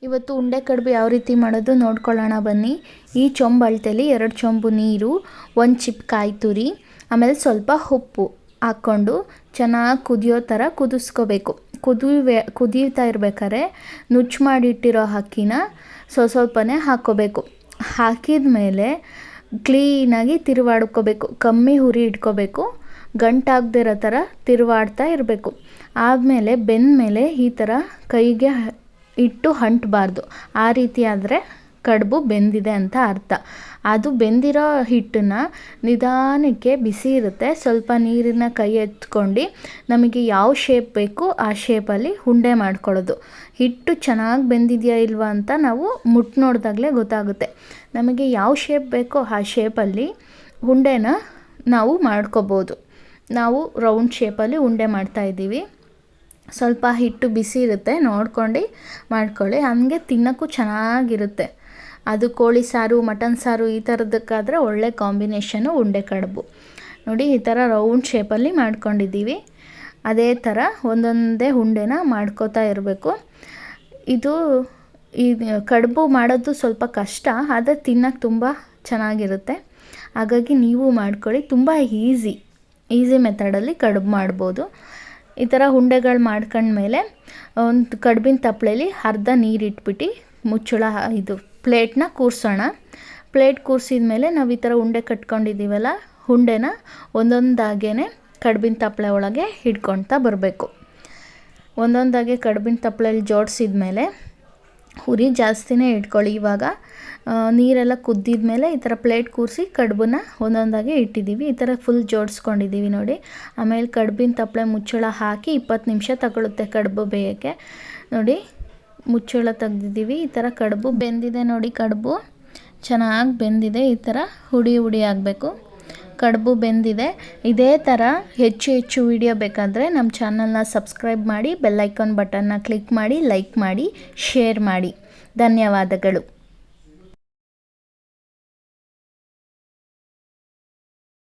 ಇವತ್ತು ಉಂಡೆ ಕಡುಬು ಯಾವ ರೀತಿ ಮಾಡೋದು ನೋಡ್ಕೊಳ್ಳೋಣ ಬನ್ನಿ. ಈ ಚೊಂಬು ಅಳತೆಯಲ್ಲಿ 2 ಚೊಂಬು ನೀರು, 1 ಚಿಪ್ ಕಾಯಿ ತುರಿ, ಆಮೇಲೆ ಸ್ವಲ್ಪ ಉಪ್ಪು ಹಾಕ್ಕೊಂಡು ಚೆನ್ನಾಗಿ ಕುದಿಯೋ ಥರ ಕುದಿಸ್ಕೋಬೇಕು. ಕುದೀತಾ ಇರ್ಬೇಕಾದ್ರೆ ನುಚ್ಚು ಮಾಡಿಟ್ಟಿರೋ ಅಕ್ಕಿನ ಸ್ವಲ್ಪನೇ ಹಾಕ್ಕೋಬೇಕು. ಹಾಕಿದ ಮೇಲೆ ಕ್ಲೀನಾಗಿ ತಿರುವಾಡ್ಕೋಬೇಕು. ಕಮ್ಮಿ ಉರಿ ಇಟ್ಕೋಬೇಕು. ಗಂಟಾಗದೇ ಇರೋ ಥರ ತಿರುವಾಡ್ತಾ ಇರಬೇಕು. ಆದಮೇಲೆ ಬೆಂದಮೇಲೆ ಈ ಥರ ಕೈಗೆ ಇಟ್ಟು ಅಂಟಬಾರ್ದು. ಆ ರೀತಿ ಆದರೆ ಕಡುಬು ಬೆಂದಿದೆ ಅಂತ ಅರ್ಥ. ಅದು ಬೆಂದಿರೋ ಹಿಟ್ಟನ್ನು ನಿಧಾನಕ್ಕೆ ಬಿಸಿ ಇರುತ್ತೆ, ಸ್ವಲ್ಪ ನೀರಿನ ಕೈ ಎತ್ಕೊಂಡು ನಮಗೆ ಯಾವ ಶೇಪ್ ಬೇಕು ಆ ಶೇಪಲ್ಲಿ ಉಂಡೆ ಮಾಡ್ಕೊಳ್ಳೋದು. ಹಿಟ್ಟು ಚೆನ್ನಾಗಿ ಬೆಂದಿದೆಯಾ ಇಲ್ವಾ ಅಂತ ನಾವು ಮುಟ್ಟು ನೋಡಿದಾಗಲೇ ಗೊತ್ತಾಗುತ್ತೆ. ನಮಗೆ ಯಾವ ಶೇಪ್ ಬೇಕೋ ಆ ಶೇಪಲ್ಲಿ ಉಂಡೆನ ನಾವು ಮಾಡ್ಕೋಬೋದು. ನಾವು ರೌಂಡ್ ಶೇಪಲ್ಲಿ ಉಂಡೆ ಮಾಡ್ತಾಯಿದ್ದೀವಿ. ಸ್ವಲ್ಪ ಹಿಟ್ಟು ಬಿಸಿ ಇರುತ್ತೆ, ನೋಡ್ಕೊಂಡು ಮಾಡ್ಕೊಳ್ಳಿ. ಹಂಗೆ ತಿನ್ನೋಕ್ಕೂ ಚೆನ್ನಾಗಿರುತ್ತೆ. ಅದು ಕೋಳಿ ಸಾರು, ಮಟನ್ ಸಾರು ಈ ಥರದಕ್ಕಾದರೆ ಒಳ್ಳೆ ಕಾಂಬಿನೇಷನು ಉಂಡೆ ಕಡುಬು. ನೋಡಿ, ಈ ಥರ ರೌಂಡ್ ಶೇಪಲ್ಲಿ ಮಾಡ್ಕೊಂಡಿದ್ದೀವಿ. ಅದೇ ಥರ ಒಂದೊಂದೇ ಉಂಡೆನ ಮಾಡ್ಕೋತಾ ಇರಬೇಕು. ಈ ಕಡುಬು ಮಾಡೋದು ಸ್ವಲ್ಪ ಕಷ್ಟ, ಆದರೆ ತಿನ್ನೋಕ್ಕೆ ತುಂಬ ಚೆನ್ನಾಗಿರುತ್ತೆ. ಹಾಗಾಗಿ ನೀವು ಮಾಡ್ಕೊಳ್ಳಿ. ತುಂಬ ಈಸಿ ಮೆಥಡಲ್ಲಿ ಕಡುಬು ಮಾಡ್ಬೋದು. ಈ ಥರ ಉಂಡೆಗಳು ಮಾಡ್ಕೊಂಡ್ಮೇಲೆ ಒಂದು ಕಡುಬಿನ ತಪ್ಪಲೆಯಲ್ಲಿ ಅರ್ಧ ನೀರು ಇಟ್ಬಿಟ್ಟು ಮುಚ್ಚಳ ಪ್ಲೇಟ್ನ ಕೂರಿಸೋಣ. ಪ್ಲೇಟ್ ಕೂರಿಸಿದ ಮೇಲೆ ನಾವು ಈ ಥರ ಉಂಡೆ ಕಟ್ಕೊಂಡಿದ್ದೀವಲ್ಲ, ಉಂಡೆನ ಒಂದೊಂದಾಗೇ ಕಡುಬಿನ ತಪ್ಪಲೆ ಒಳಗೆ ಹಿಡ್ಕೊಳ್ತಾ ಬರಬೇಕು. ಒಂದೊಂದಾಗೆ ಕಡುಬಿನ ತಪ್ಪಲೆಯಲ್ಲಿ ಜೋಡಿಸಿದ ಮೇಲೆ ಉರಿ ಜಾಸ್ತಿನೇ ಇಟ್ಕೊಳ್ಳಿ. ಇವಾಗ ನೀರೆಲ್ಲ ಕುದ್ದಿದ ಮೇಲೆ ಈ ಥರ ಪ್ಲೇಟ್ ಕೂರಿಸಿ ಕಡುಬನ್ನ ಒಂದೊಂದಾಗಿ ಇಟ್ಟಿದ್ದೀವಿ. ಈ ಥರ ಫುಲ್ ಜೋಡಿಸ್ಕೊಂಡಿದ್ದೀವಿ ನೋಡಿ. ಆಮೇಲೆ ಕಡುಬಿನ ತಪ್ಪಲೆ ಮುಚ್ಚಳ ಹಾಕಿ 20 ನಿಮಿಷ ತಗೊಳುತ್ತೆ ಕಡುಬು ಬೇಯೋಕ್ಕೆ. ನೋಡಿ, ಮುಚ್ಚಳ ತೆಗ್ದಿದ್ದೀವಿ. ಈ ಥರ ಕಡುಬು ಬೆಂದಿದೆ ನೋಡಿ. ಕಡುಬು ಚೆನ್ನಾಗಿ ಬೆಂದಿದೆ. ಈ ಥರ ಹುಡಿ ಆಗಬೇಕು. ಕಡುಬು ಬೆಂದಿದೆ. ಇದೇ ಥರ ಹೆಚ್ಚು ವಿಡಿಯೋ ಬೇಕಾದರೆ ನಮ್ಮ ಚಾನಲ್ನ ಸಬ್ಸ್ಕ್ರೈಬ್ ಮಾಡಿ, ಬೆಲ್ ಐಕಾನ್ ಬಟನ್ನ ಕ್ಲಿಕ್ ಮಾಡಿ, ಲೈಕ್ ಮಾಡಿ, ಶೇರ್ ಮಾಡಿ. ಧನ್ಯವಾದಗಳು.